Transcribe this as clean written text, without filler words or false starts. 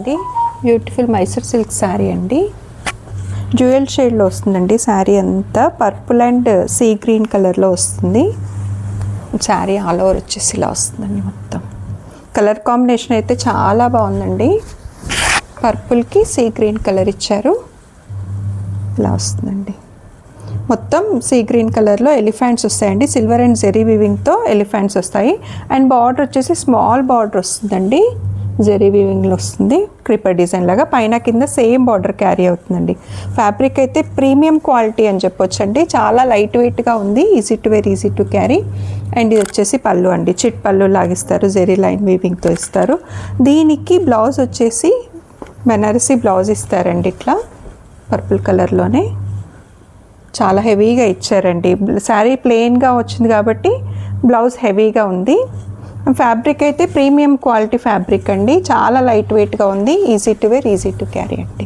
ఇది beautiful Mysore silk sari అండి. Dual షేడ్లో వస్తుందండి. శారీ అంతా పర్పుల్ అండ్ సీ గ్రీన్ కలర్లో వస్తుంది. శారీ ఆల్ ఓవర్ వచ్చేసి ఇలా వస్తుందండి. మొత్తం కలర్ కాంబినేషన్ అయితే చాలా బాగుందండి. పర్పుల్కి సీ గ్రీన్ కలర్ ఇచ్చారు. ఇలా వస్తుందండి. మొత్తం సీ గ్రీన్ కలర్లో ఎలిఫెంట్స్ వస్తాయండి. సిల్వర్ అండ్ జెరీ వీవింగ్తో ఎలిఫెంట్స్ వస్తాయి. అండ్ బార్డర్ వచ్చేసి స్మాల్ బార్డర్ వస్తుందండి. జెరీ వీవింగ్లో వస్తుంది. క్రిపర్ డిజైన్ లాగా పైన కింద సేమ్ బార్డర్ క్యారీ అవుతుందండి. ఫ్యాబ్రిక్ అయితే ప్రీమియం క్వాలిటీ అని చెప్పొచ్చండి. చాలా లైట్ వెయిట్గా ఉంది. Easy to wear, easy to carry. And ఇది వచ్చేసి పళ్ళు అండి. చిట్ పళ్ళు లాగిస్తారు. జెరీ లైన్ వీవింగ్తో ఇస్తారు. దీనికి బ్లౌజ్ వచ్చేసి బెనారసీ బ్లౌజ్ ఇస్తారండి. ఇట్లా పర్పుల్ కలర్లోనే చాలా హెవీగా ఇచ్చారండి. శారీ ప్లెయిన్గా వచ్చింది కాబట్టి బ్లౌజ్ హెవీగా ఉంది. ఫ్యాబ్రిక్ అయితే ప్రీమియం క్వాలిటీ ఫ్యాబ్రిక్ అండి. చాలా లైట్ వెయిట్గా ఉంది. Easy to wear, easy to carry అండి.